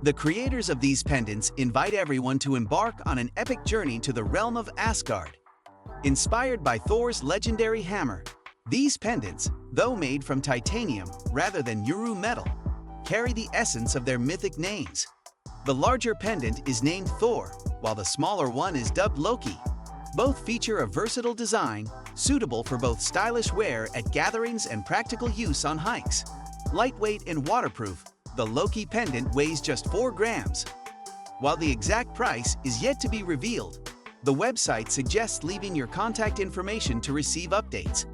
The creators of these pendants invite everyone to embark on an epic journey to the realm of Asgard. Inspired by Thor's legendary hammer, these pendants, though made from titanium rather than Uru metal, carry the essence of their mythic names. The larger pendant is named Thor, while the smaller one is dubbed Loki. Both feature a versatile design, suitable for both stylish wear at gatherings and practical use on hikes. Lightweight and waterproof, the Loki pendant weighs just 4 grams. While the exact price is yet to be revealed, the website suggests leaving your contact information to receive updates.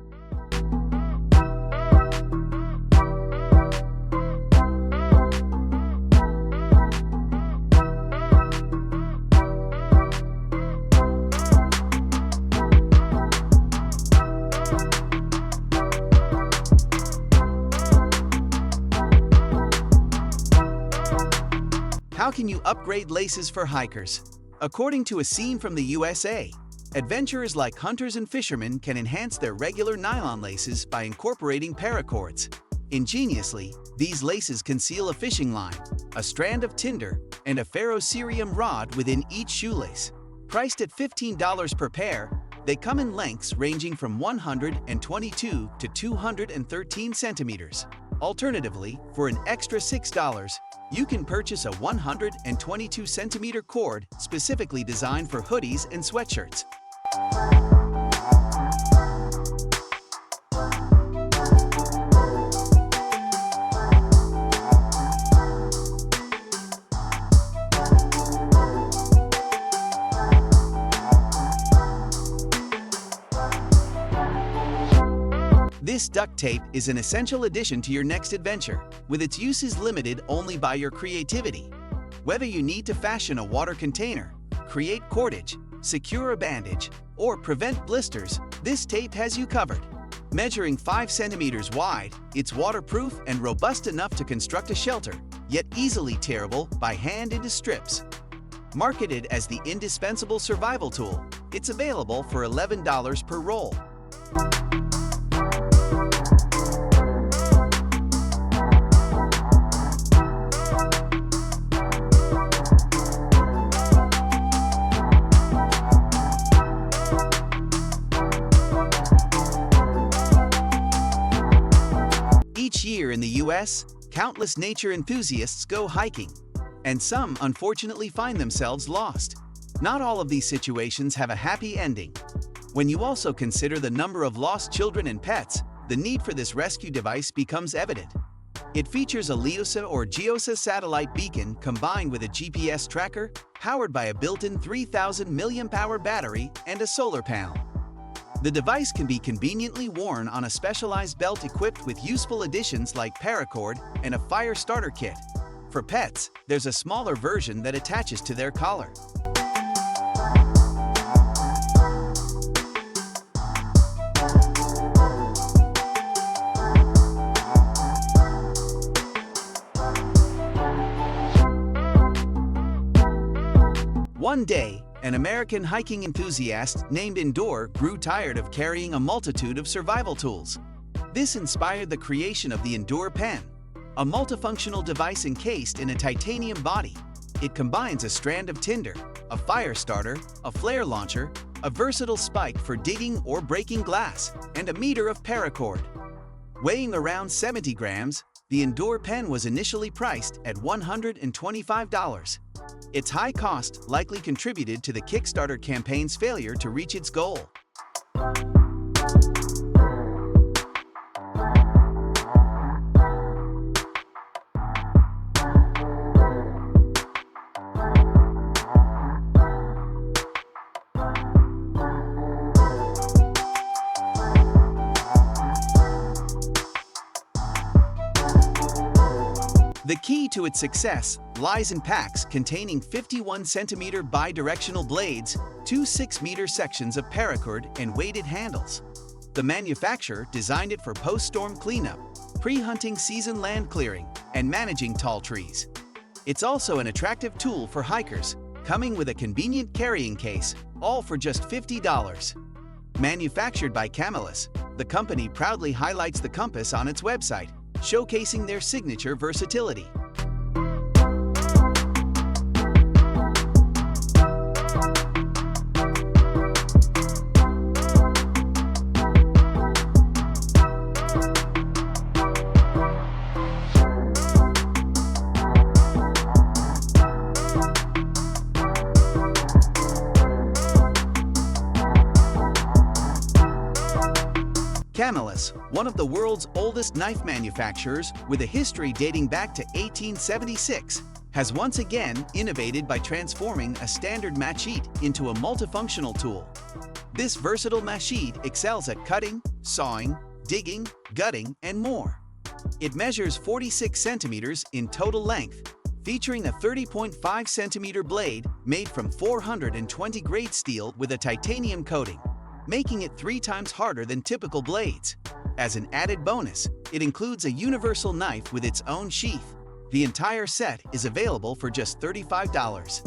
How can you upgrade laces for hikers? According to a scene from the USA, adventurers like hunters and fishermen can enhance their regular nylon laces by incorporating paracords. Ingeniously, these laces conceal a fishing line, a strand of tinder, and a ferrocerium rod within each shoelace. Priced at $15 per pair, they come in lengths ranging from 122 to 213 centimeters. Alternatively, for an extra $6, you can purchase a 122-centimeter cord specifically designed for hoodies and sweatshirts. This duct tape is an essential addition to your next adventure, with its uses limited only by your creativity. Whether you need to fashion a water container, create cordage, secure a bandage, or prevent blisters, this tape has you covered. Measuring 5 centimeters wide, it's waterproof and robust enough to construct a shelter, yet easily tearable by hand into strips. Marketed as the indispensable survival tool, it's available for $11 per roll. Each year in the US, countless nature enthusiasts go hiking, and some unfortunately find themselves lost. Not all of these situations have a happy ending. When you also consider the number of lost children and pets, the need for this rescue device becomes evident. It features a LEOSA or GEOSA satellite beacon combined with a GPS tracker, powered by a built-in 3,000 mAh battery and a solar panel. The device can be conveniently worn on a specialized belt equipped with useful additions like paracord and a fire starter kit. For pets, there's a smaller version that attaches to their collar. One day, an American hiking enthusiast named Endure grew tired of carrying a multitude of survival tools. This inspired the creation of the Endure Pen, a multifunctional device encased in a titanium body. It combines a strand of tinder, a fire starter, a flare launcher, a versatile spike for digging or breaking glass, and a meter of paracord. Weighing around 70 grams, the Endure Pen was initially priced at $125. Its high cost likely contributed to the Kickstarter campaign's failure to reach its goal. The key to its success lies in packs containing 51-centimeter bi-directional blades, 2 6-meter sections of paracord, and weighted handles. The manufacturer designed it for post-storm cleanup, pre-hunting season land clearing, and managing tall trees. It's also an attractive tool for hikers, coming with a convenient carrying case, all for just $50. Manufactured by Camillus, the company proudly highlights the compass on its website, showcasing their signature versatility. Camillus, one of the world's oldest knife manufacturers with a history dating back to 1876, has once again innovated by transforming a standard machete into a multifunctional tool. This versatile machete excels at cutting, sawing, digging, gutting, and more. It measures 46 centimeters in total length, featuring a 30.5 centimeter blade made from 420 grade steel with a titanium coating, making it 3 times harder than typical blades. As an added bonus, it includes a universal knife with its own sheath. The entire set is available for just $35.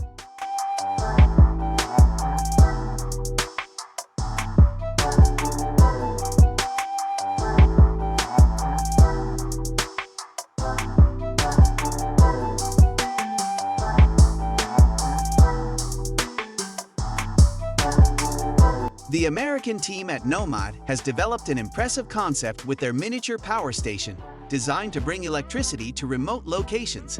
The American team at Nomad has developed an impressive concept with their miniature power station, designed to bring electricity to remote locations.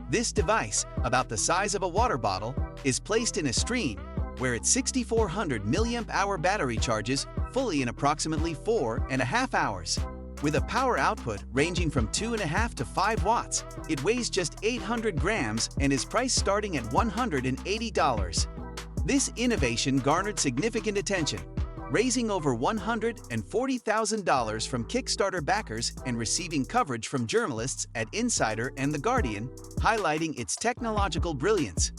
This device, about the size of a water bottle, is placed in a stream where its 6,400 mAh battery charges fully in approximately 4.5 hours. With a power output ranging from 2.5 to 5 watts, it weighs just 800 grams and is priced starting at $180. This innovation garnered significant attention, raising over $140,000 from Kickstarter backers and receiving coverage from journalists at Insider and The Guardian, highlighting its technological brilliance.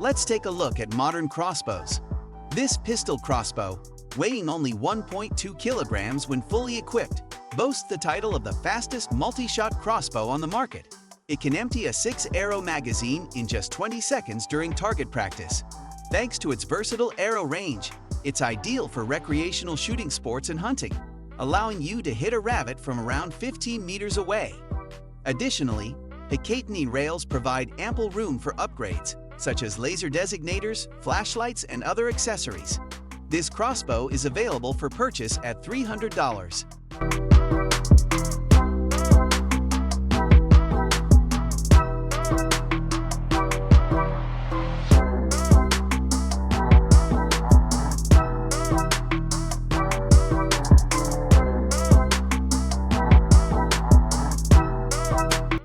Let's take a look at modern crossbows. This pistol crossbow, weighing only 1.2 kilograms when fully equipped, boasts the title of the fastest multi-shot crossbow on the market. It can empty a 6-arrow magazine in just 20 seconds during target practice. Thanks to its versatile arrow range, it's ideal for recreational shooting sports and hunting, allowing you to hit a rabbit from around 15 meters away. Additionally, Picatinny rails provide ample room for upgrades, such as laser designators, flashlights, and other accessories. This crossbow is available for purchase at $300.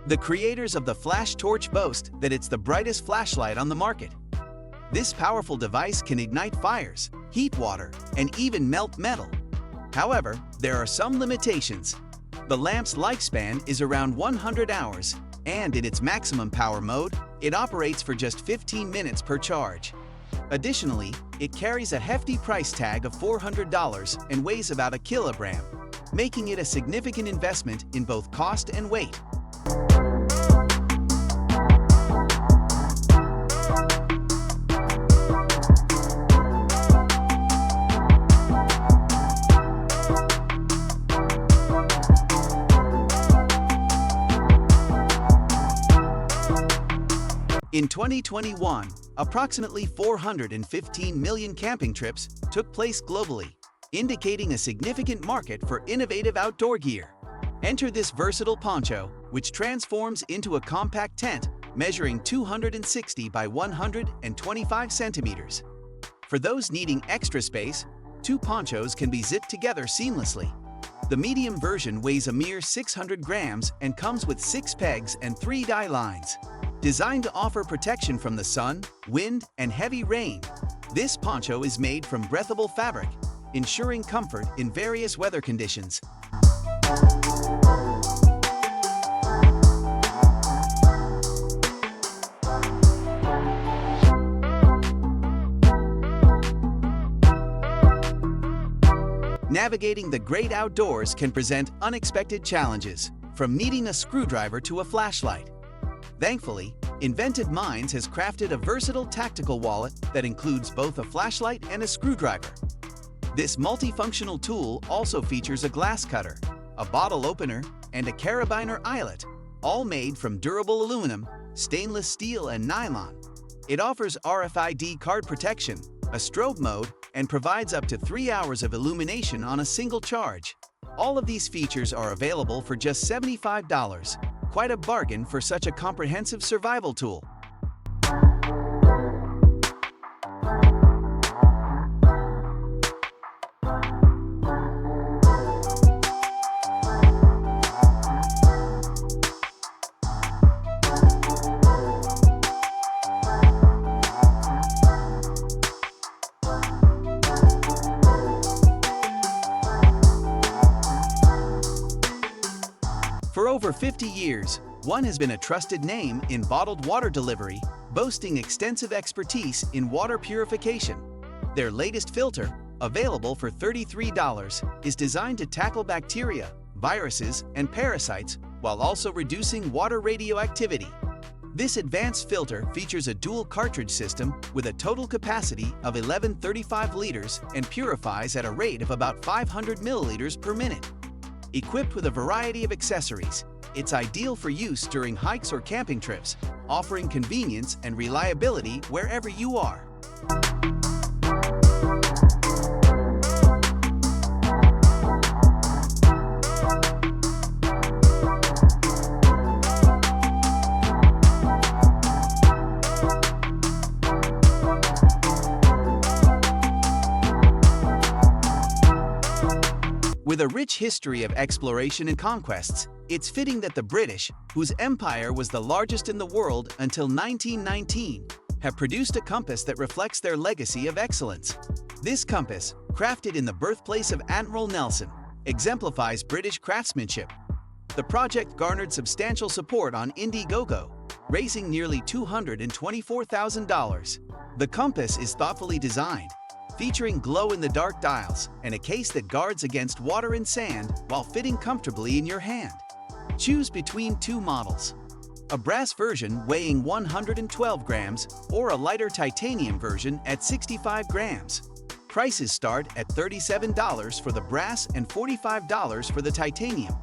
The creators of the flash torch boast that it's the brightest flashlight on the market. This powerful device can ignite fires, heat water, and even melt metal. However, there are some limitations. The lamp's lifespan is around 100 hours, and in its maximum power mode, it operates for just 15 minutes per charge. Additionally, it carries a hefty price tag of $400 and weighs about a kilogram, making it a significant investment in both cost and weight. In 2021, approximately 415 million camping trips took place globally, indicating a significant market for innovative outdoor gear. Enter this versatile poncho, which transforms into a compact tent measuring 260 by 125 centimeters. For those needing extra space, 2 ponchos can be zipped together seamlessly. The medium version weighs a mere 600 grams and comes with 6 pegs and 3 dye lines. Designed to offer protection from the sun, wind, and heavy rain, this poncho is made from breathable fabric, ensuring comfort in various weather conditions. Navigating the great outdoors can present unexpected challenges, from needing a screwdriver to a flashlight. Thankfully, Inventive Minds has crafted a versatile tactical wallet that includes both a flashlight and a screwdriver. This multifunctional tool also features a glass cutter, a bottle opener, and a carabiner eyelet, all made from durable aluminum, stainless steel, and nylon. It offers RFID card protection, a strobe mode, and provides up to 3 hours of illumination on a single charge. All of these features are available for just $75. Quite a bargain for such a comprehensive survival tool. For over 50 years, One has been a trusted name in bottled water delivery, boasting extensive expertise in water purification. Their latest filter, available for $33, is designed to tackle bacteria, viruses, and parasites while also reducing water radioactivity. This advanced filter features a dual cartridge system with a total capacity of 1135 liters and purifies at a rate of about 500 milliliters per minute. Equipped with a variety of accessories, it's ideal for use during hikes or camping trips, offering convenience and reliability wherever you are. With a rich history of exploration and conquests, it's fitting that the British, whose empire was the largest in the world until 1919, have produced a compass that reflects their legacy of excellence. This compass, crafted in the birthplace of Admiral Nelson, exemplifies British craftsmanship. The project garnered substantial support on Indiegogo, raising nearly $224,000. The compass is thoughtfully designed, featuring glow-in-the-dark dials and a case that guards against water and sand while fitting comfortably in your hand. Choose between two models: a brass version weighing 112 grams or a lighter titanium version at 65 grams. Prices start at $37 for the brass and $45 for the titanium.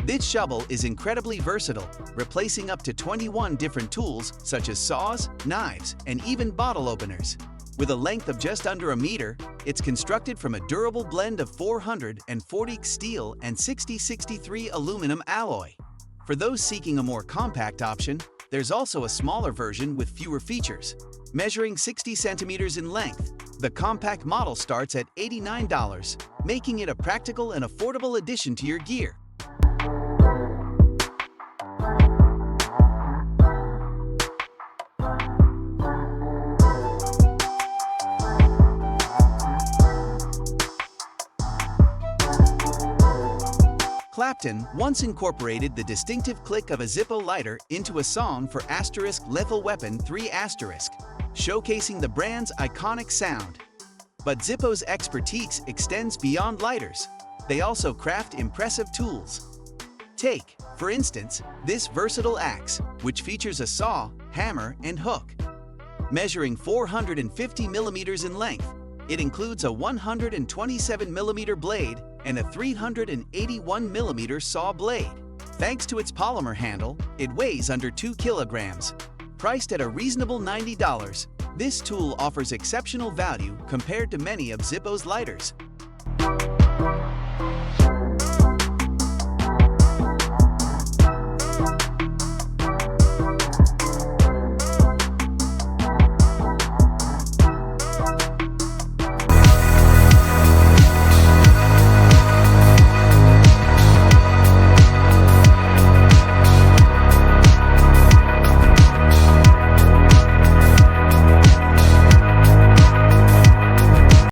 This shovel is incredibly versatile, replacing up to 21 different tools such as saws, knives, and even bottle openers. With a length of just under a meter, it's constructed from a durable blend of 440 steel and 6063 aluminum alloy. For those seeking a more compact option, there's also a smaller version with fewer features. Measuring 60 centimeters in length, the compact model starts at $89, making it a practical and affordable addition to your gear. Clapton once incorporated the distinctive click of a Zippo lighter into a song for Lethal Weapon 3 *, showcasing the brand's iconic sound. But Zippo's expertise extends beyond lighters. They also craft impressive tools. Take, for instance, this versatile axe, which features a saw, hammer, and hook. Measuring 450 millimeters in length, it includes a 127 millimeter blade and a 381 millimeter saw blade. Thanks to its polymer handle, it weighs under 2 kilograms. Priced at a reasonable $90, this tool offers exceptional value compared to many of Zippo's lighters.